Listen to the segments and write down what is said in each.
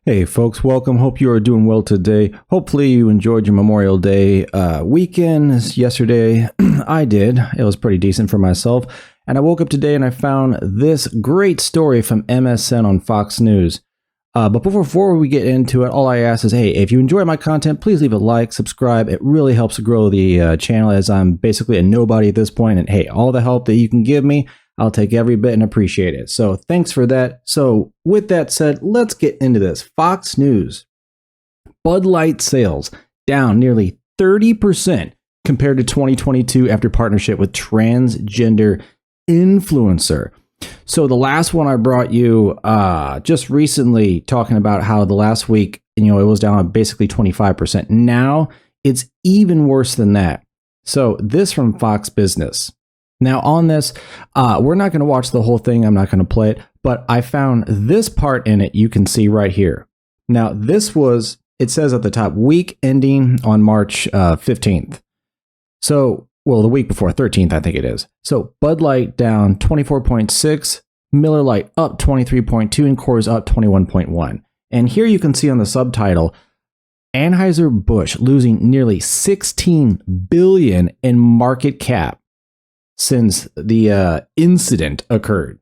Hey folks, welcome. Hope you are doing well today. Hopefully you enjoyed your Memorial Day weekend yesterday. I did. It was pretty decent for myself. And I woke up today and I found this great story from MSN on Fox News. But before we get into it, all I ask is, hey, if you enjoy my content, please leave a like, subscribe. It really helps grow the channel, as I'm basically a nobody at this point. And hey, all the help that you can give me, I'll take every bit and appreciate it. So thanks for that. So with that said, let's get into this. Fox News. Bud Light sales down nearly 30% compared to 2022 after partnership with transgender influencer. So the last one I brought you just recently, talking about how the last week, it was down basically 25%. Now it's even worse than that. So this from Fox Business. Now on this, we're not going to watch the whole thing. I'm not going to play it, but I found this part in it you can see right here. Now this was, it says at the top, week ending on March 15th. So, well, the week before, 13th, I think it is. So Bud Light down 24.6, Miller Lite up 23.2, and Coors up 21.1. And here you can see on the subtitle, Anheuser-Busch losing nearly $16 billion in market cap since the incident occurred.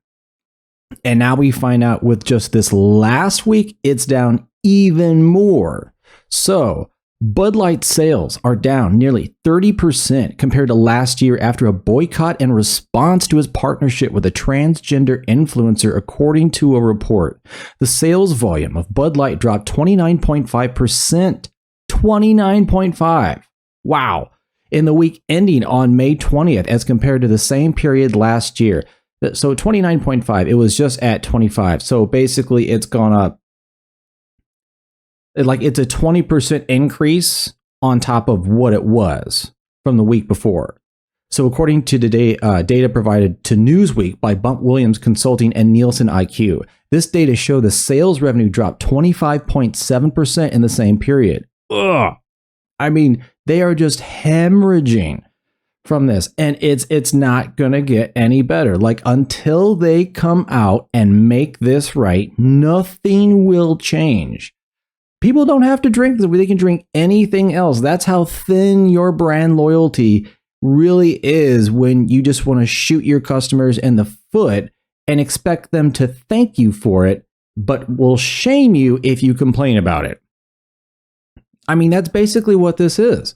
And now we find out with just this last week, it's down even more. So Bud Light sales are down nearly 30% compared to last year after a boycott in response to his partnership with a transgender influencer, according to a report. The sales volume of Bud Light dropped 29.5%. 29.5. Wow. In the week ending on May 20th as compared to the same period last year. So 29.5, it was just at 25. So basically it's gone up. Like it's a 20% increase on top of what it was from the week before. So according to the data provided to Newsweek by Bump Williams Consulting and Nielsen IQ, this data show the sales revenue dropped 25.7% in the same period. Ugh. I mean, they are just hemorrhaging from this, and it's not going to get any better. Like, until they come out and make this right, nothing will change. People don't have to drink this. They can drink anything else. That's how thin your brand loyalty really is, when you just want to shoot your customers in the foot and expect them to thank you for it, but will shame you if you complain about it. I mean, that's basically what this is.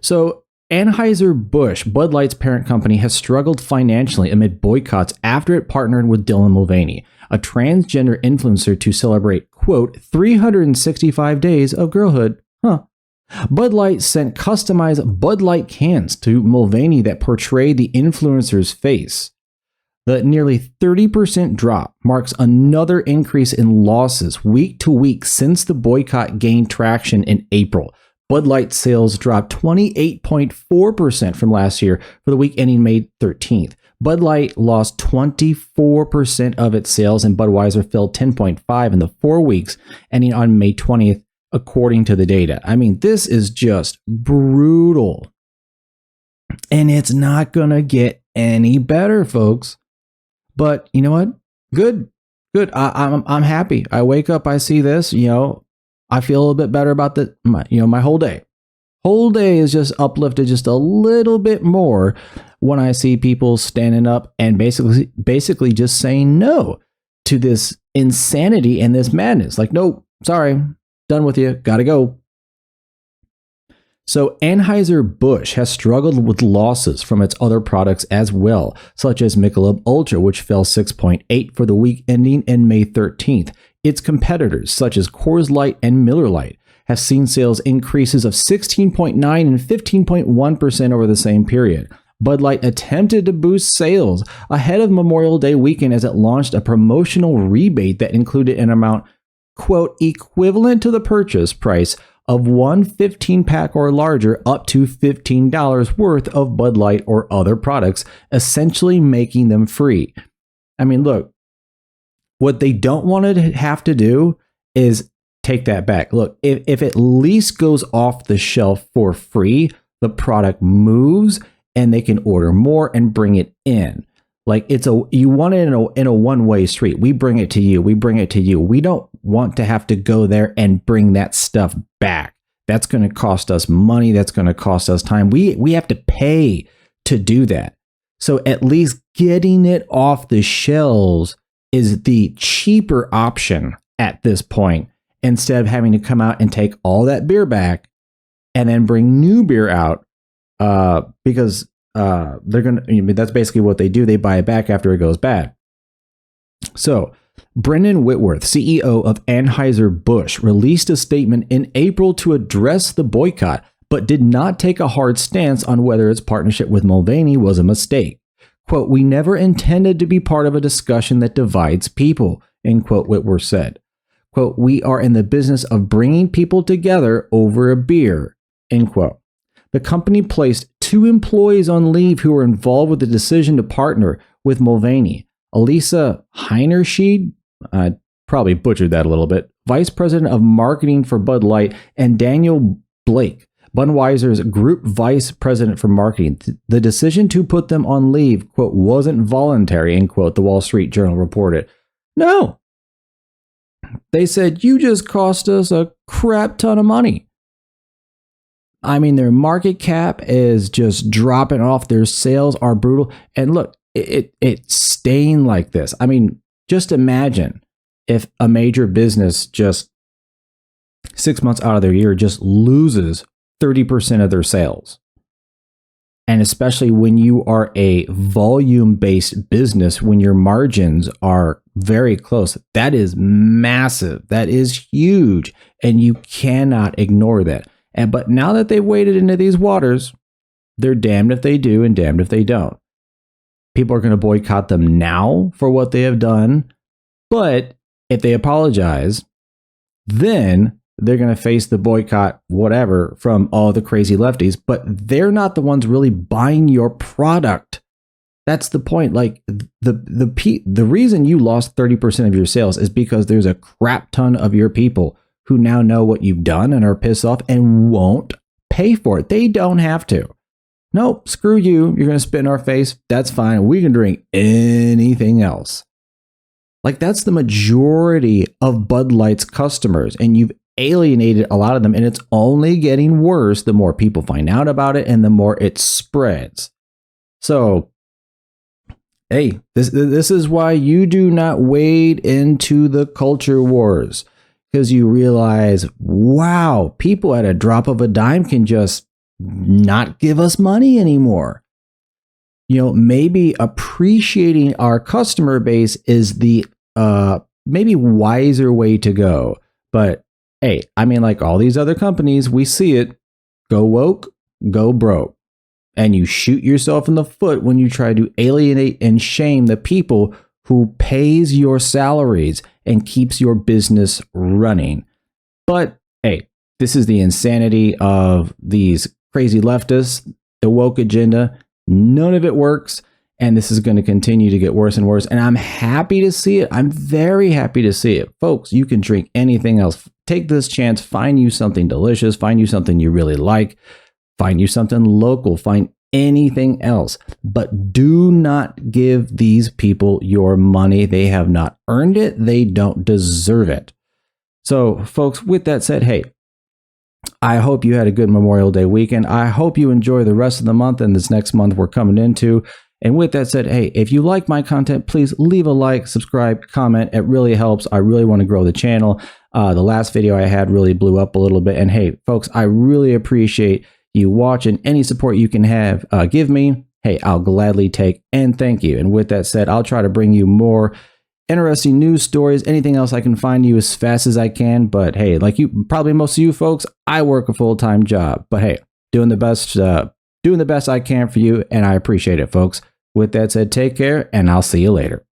So Anheuser-Busch, Bud Light's parent company, has struggled financially amid boycotts after it partnered with Dylan Mulvaney, a transgender influencer, to celebrate, quote, 365 days of girlhood. Bud Light sent customized Bud Light cans to Mulvaney that portrayed the influencer's face. The nearly 30% drop marks another increase in losses week to week since the boycott gained traction in April. Bud Light sales dropped 28.4% from last year for the week ending May 13th. Bud Light lost 24% of its sales, and Budweiser fell 10.5% in the 4 weeks ending on May 20th, according to the data. I mean, this is just brutal. And it's not going to get any better, folks. But you know what? Good. I'm happy. I wake up, I see this, I feel a little bit better about my whole day. Whole day is just uplifted just a little bit more when I see people standing up and basically just saying no to this insanity and this madness. Like, no, sorry, done with you, gotta go. So Anheuser-Busch has struggled with losses from its other products as well, such as Michelob Ultra, which fell 6.8% for the week ending in May 13th. Its competitors, such as Coors Light and Miller Lite, have seen sales increases of 16.9% and 15.1% over the same period. Bud Light attempted to boost sales ahead of Memorial Day weekend as it launched a promotional rebate that included an amount, quote, equivalent to the purchase price of one 15-pack or larger, up to $15 worth of Bud Light or other products, essentially making them free. I mean, look, what they don't want to have to do is take that back. Look, if it at least goes off the shelf for free, the product moves and they can order more and bring it in. Like, you want it in a one-way street. We bring it to you. We bring it to you. We don't want to have to go there and bring that stuff back. That's going to cost us money. That's going to cost us time. We have to pay to do that. So at least getting it off the shelves is the cheaper option at this point, instead of having to come out and take all that beer back and then bring new beer out, because they're going to, that's basically what they do. They buy it back after it goes bad. So Brendan Whitworth, CEO of Anheuser-Busch, released a statement in April to address the boycott, but did not take a hard stance on whether its partnership with Mulvaney was a mistake. Quote, "We never intended to be part of a discussion that divides people," end quote, Whitworth said. Quote, "We are in the business of bringing people together over a beer," end quote. The company placed 2 employees on leave who were involved with the decision to partner with Mulvaney. Elisa Heinerschied, I probably butchered that a little bit, vice president of marketing for Bud Light, and Daniel Blake, Budweiser's group vice president for marketing. The decision to put them on leave, quote, "wasn't voluntary," end quote, the Wall Street Journal reported. No. They said, "You just cost us a crap ton of money." I mean, their market cap is just dropping off. Their sales are brutal. And look, it's staying like this. I mean, just imagine if a major business just 6 months out of their year just loses 30% of their sales. And especially when you are a volume-based business, when your margins are very close, that is massive. That is huge. And you cannot ignore that. But now that they've waded into these waters, they're damned if they do and damned if they don't. People are going to boycott them now for what they have done. But if they apologize, then they're going to face the boycott, whatever, from all the crazy lefties. But they're not the ones really buying your product. That's the point. Like the reason you lost 30% of your sales is because there's a crap ton of your people who now know what you've done and are pissed off and won't pay for it. They don't have to. Nope, screw you. You're going to spit in our face. That's fine. We can drink anything else. Like, that's the majority of Bud Light's customers, and you've alienated a lot of them, and it's only getting worse the more people find out about it and the more it spreads. So, hey, this is why you do not wade into the culture wars, because you realize, wow, people at a drop of a dime can just not give us money anymore. You know, maybe appreciating our customer base is the maybe wiser way to go. But hey, I mean, like all these other companies, we see it. Go woke, go broke. And you shoot yourself in the foot when you try to alienate and shame the people who pays your salaries and keeps your business running. But hey, this is the insanity of these crazy leftists, the woke agenda. None of it works. And this is going to continue to get worse and worse. And I'm happy to see it. I'm very happy to see it. Folks, you can drink anything else. Take this chance. Find you something delicious. Find you something you really like. Find you something local. Find anything else. But do not give these people your money. They have not earned it. They don't deserve it. So, folks, with that said, hey, I hope you had a good Memorial Day weekend. I hope you enjoy the rest of the month and this next month we're coming into. And with that said, hey, if you like my content, please leave a like, subscribe, comment. It really helps. I really want to grow the channel. The last video I had really blew up a little bit. And hey, folks, I really appreciate you watching. Any support you can have, give me. Hey, I'll gladly take and thank you. And with that said, I'll try to bring you more interesting news stories, anything else I can find you as fast as I can. But hey, like you, probably most of you folks, I work a full-time job. But hey, doing the best I can for you, and I appreciate it, folks. With that said, take care, and I'll see you later.